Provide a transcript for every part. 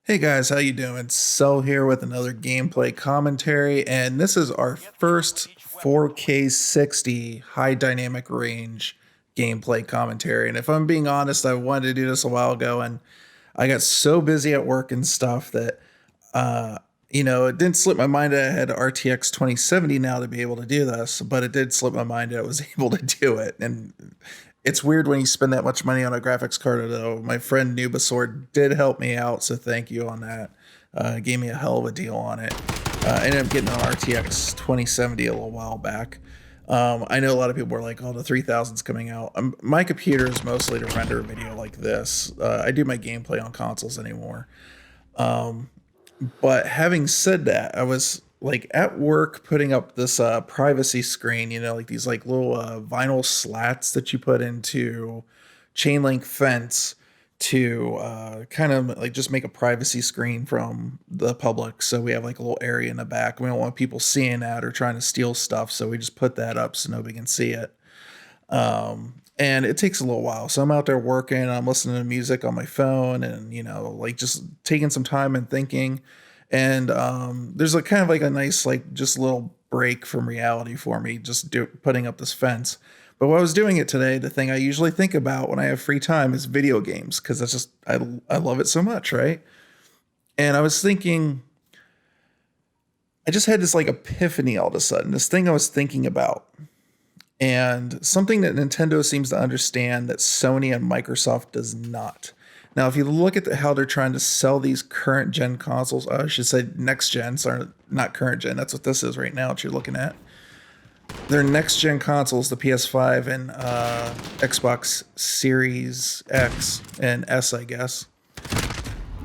Hey guys, how you doing? So here with another gameplay commentary, and this is our first 4K 60 high dynamic range gameplay commentary. And if I'm being honest, I wanted to do this a while ago, and I got so busy at work and stuff that uh, it didn't slip my mind that I had RTX 2070 now to be able to do this, but it did slip my mind that I was able to do it. And it's weird when you spend that much money on a graphics card, though. My friend Nubasword did help me out, so thank you on that. Gave me a hell of a deal on it. I ended up getting an RTX 2070 a little while back. I know a lot of people were like, "Oh, the 3000's coming out." My computer is mostly to render video like this. I do my gameplay on consoles anymore. Um, but having said that, I was like at work putting up this privacy screen, like these like little vinyl slats that you put into chain link fence to kind of like just make a privacy screen from the public. So we have like a little area in the back. We don't want people seeing that or trying to steal stuff. So we just put that up so nobody can see it. And it takes a little while. So I'm out there working, I'm listening to music on my phone and, like just taking some time and thinking. And there's like kind of like a nice, like just little break from reality for me, just putting up this fence. But while I was doing it today, the thing I usually think about when I have free time is video games because that's just, I love it so much, right? And I was thinking, I just had this like epiphany all of a sudden, this thing I was thinking about and something that Nintendo seems to understand that Sony and Microsoft does not. Now, if you look at how they're trying to sell these current gen consoles, I should say next gen, sorry, not current gen. That's what this is right now that you're looking at. They're next gen consoles, the PS5 and Xbox Series X and S, I guess.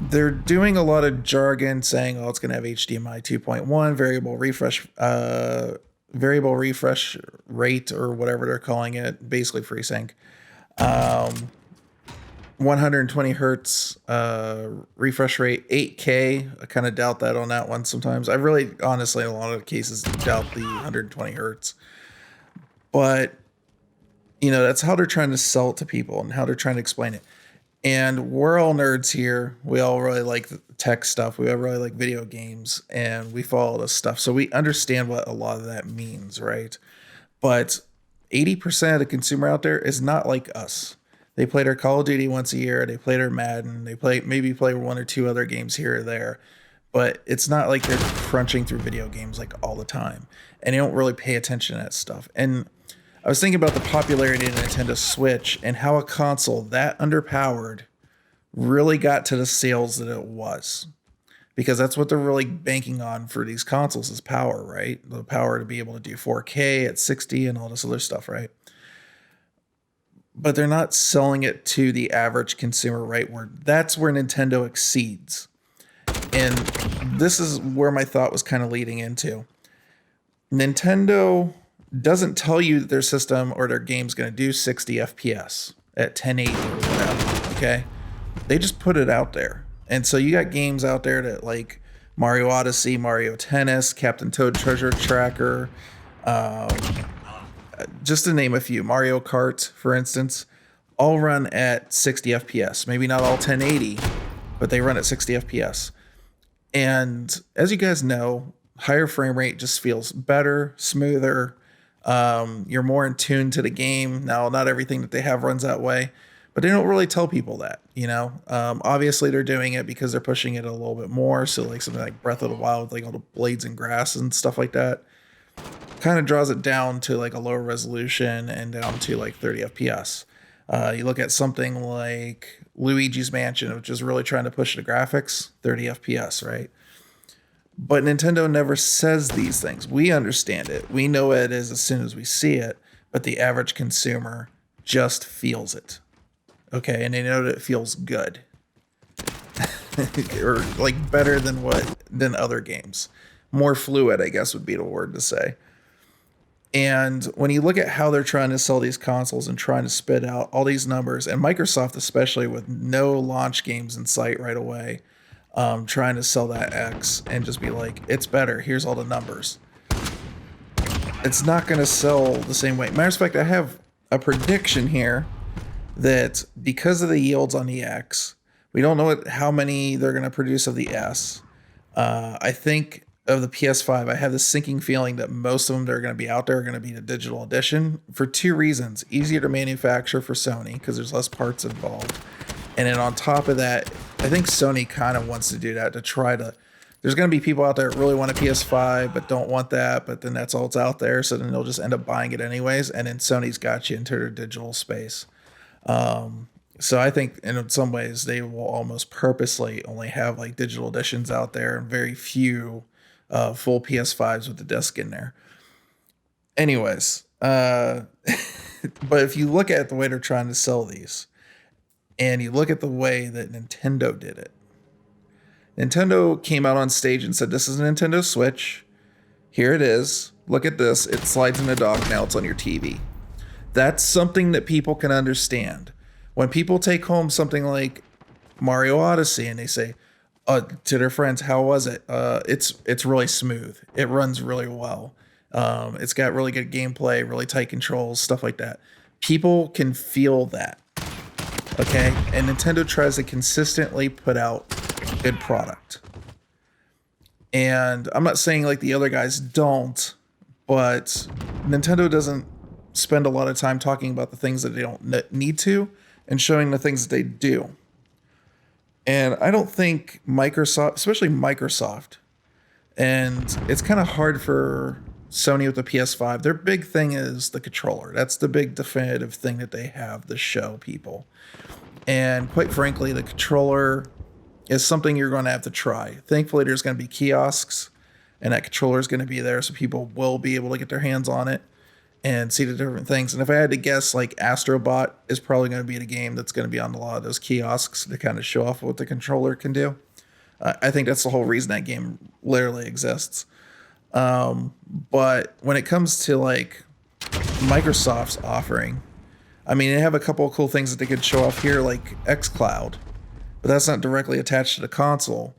They're doing a lot of jargon saying, oh, it's going to have HDMI 2.1, variable refresh rate or whatever they're calling it, basically FreeSync. 120 hertz refresh rate, 8K. I kind of doubt that on that one sometimes. I really, honestly, in a lot of cases, doubt the 120 hertz. But, that's how they're trying to sell it to people and how they're trying to explain it. And we're all nerds here. We all really like tech stuff. We all really like video games and we follow this stuff. So we understand what a lot of that means, right? But 80% of the consumer out there is not like us. They play their Call of Duty once a year. They play their Madden. They maybe play one or two other games here or there. But it's not like they're crunching through video games like all the time. And they don't really pay attention to that stuff. And I was thinking about the popularity of the Nintendo Switch and how a console that underpowered really got to the sales that it was. Because that's what they're really banking on for these consoles is power, right? The power to be able to do 4K at 60 and all this other stuff, right? But they're not selling it to the average consumer, right? That's where Nintendo exceeds. And this is where my thought was kind of leading into. Nintendo doesn't tell you that their system or their game's going to do 60 FPS at 1080 or whatever, okay? They just put it out there. And so you got games out there that like Mario Odyssey, Mario Tennis, Captain Toad Treasure Tracker, just to name a few, Mario Kart, for instance, all run at 60 FPS. Maybe not all 1080, but they run at 60 FPS. And as you guys know, higher frame rate just feels better, smoother. You're more in tune to the game. Now, not everything that they have runs that way, but they don't really tell people that, obviously they're doing it because they're pushing it a little bit more. So like something like Breath of the Wild, with like all the blades and grass and stuff like that, kind of draws it down to like a lower resolution and down to like 30 FPS. You look at something like Luigi's Mansion, which is really trying to push the graphics, 30 FPS, right? But Nintendo never says these things. We understand it. We know what it is as soon as we see it, but the average consumer just feels it. Okay, and they know that it feels good. Or like better than other games. More fluid, I guess would be the word to say. And when you look at how they're trying to sell these consoles and trying to spit out all these numbers, and Microsoft especially with no launch games in sight right away, trying to sell that X and just be like, it's better, here's all the numbers. It's not going to sell the same way. Matter of fact, I have a prediction here that because of the yields on the X, We don't know how many they're going to produce of the S. I think of the PS5, I have this sinking feeling that most of them that are going to be out there are going to be the digital edition for two reasons. Easier to manufacture for Sony because there's less parts involved. And then on top of that, I think Sony kind of wants to do that to try to. There's going to be people out there that really want a PS5 but don't want that, but then that's all it's out there. So then they'll just end up buying it anyways. And then Sony's got you into their digital space. So I think in some ways they will almost purposely only have like digital editions out there and very few full PS5s with the disc in there. Anyways, but if you look at the way they're trying to sell these, and you look at the way that Nintendo did it, Nintendo came out on stage and said, "This is a Nintendo Switch. Here it is. Look at this. It slides in the dock. Now it's on your TV." That's something that people can understand. When people take home something like Mario Odyssey and they say to their friends, "How was it?" It's really smooth. It runs really well. It's got really good gameplay, really tight controls, stuff like that. People can feel that. Okay, and Nintendo tries to consistently put out good product. And I'm not saying like the other guys don't, but Nintendo doesn't spend a lot of time talking about the things that they don't need to and showing the things that they do. And I don't think Microsoft, especially Microsoft, and it's kind of hard for Sony with the PS5. Their big thing is the controller. That's the big definitive thing that they have to show people. And quite frankly, the controller is something you're going to have to try. Thankfully, there's going to be kiosks, and that controller is going to be there, so people will be able to get their hands on it and see the different things. And if I had to guess, like Astrobot is probably going to be the game that's going to be on a lot of those kiosks to kind of show off what the controller can do. I think that's the whole reason that game literally exists. But when it comes to like Microsoft's offering, I mean, they have a couple of cool things that they could show off here, like xCloud, but that's not directly attached to the console.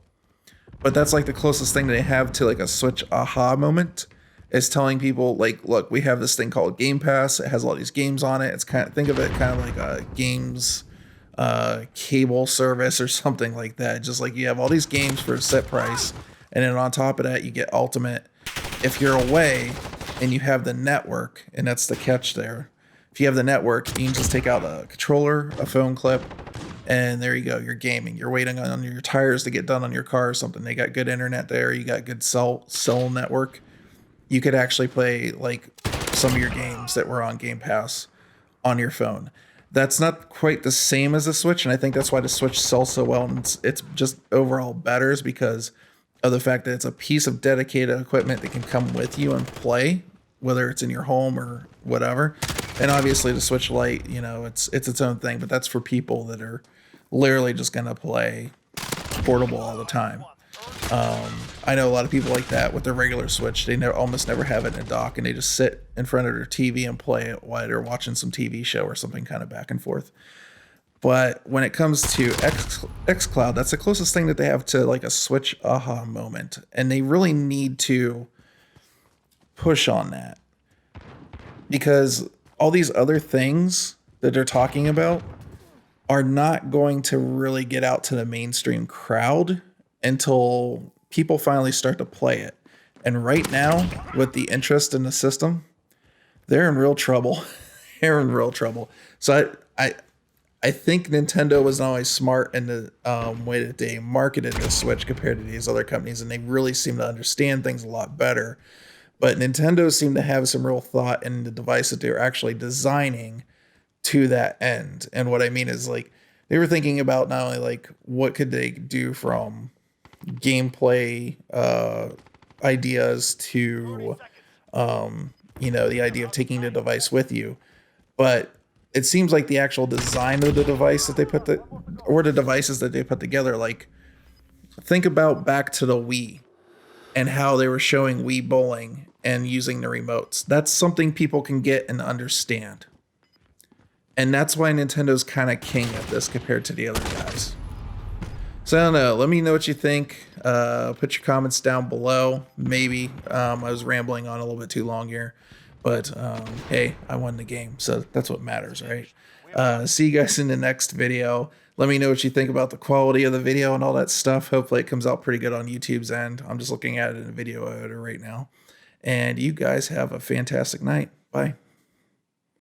But that's like the closest thing they have to like a Switch aha moment. Is telling people like, look, we have this thing called Game Pass. It has all these games on it. It's kind of, think of it kind of like a games cable service or something like that. Just like you have all these games for a set price, and then on top of that, you get Ultimate. If you're away and you have the network, and that's the catch there. If you have the network, you can just take out a controller, a phone clip, and there you go. You're gaming. You're waiting on your tires to get done on your car or something. They got good internet there. You got good cell network. You could actually play like some of your games that were on Game Pass on your phone. That's not quite the same as the Switch, and I think that's why the Switch sells so well, and it's just overall better is because of the fact that it's a piece of dedicated equipment that can come with you and play, whether it's in your home or whatever. And obviously the Switch Lite, you know, it's its own thing, but that's for people that are literally just going to play portable all the time. I know a lot of people like that with their regular Switch. They almost never have it in a dock, and they just sit in front of their TV and play it while they're watching some TV show or something, kind of back and forth. But when it comes to xCloud, that's the closest thing that they have to like a Switch aha moment, and they really need to push on that because all these other things that they're talking about are not going to really get out to the mainstream crowd until people finally start to play it. And right now, with the interest in the system, they're in real trouble. They're in real trouble. So I think Nintendo was not always smart in the way that they marketed the Switch compared to these other companies, and they really seem to understand things a lot better. But Nintendo seemed to have some real thought in the device that they were actually designing to that end. And what I mean is like they were thinking about not only like what could they do from gameplay ideas to you know, the idea of taking the device with you, but it seems like the actual design of the device that they put the devices that they put together, like think about back to the Wii and how they were showing Wii bowling and using the remotes. That's something people can get and understand, and that's why Nintendo's kind of king at this compared to the other guys. So I don't know. Let me know what you think. Put your comments down below. Maybe I was rambling on a little bit too long here, but hey, I won the game, so that's what matters, right? See you guys in the next video. Let me know what you think about the quality of the video and all that stuff. Hopefully it comes out pretty good on YouTube's end. I'm just looking at it in a video editor right now. And you guys have a fantastic night. Bye.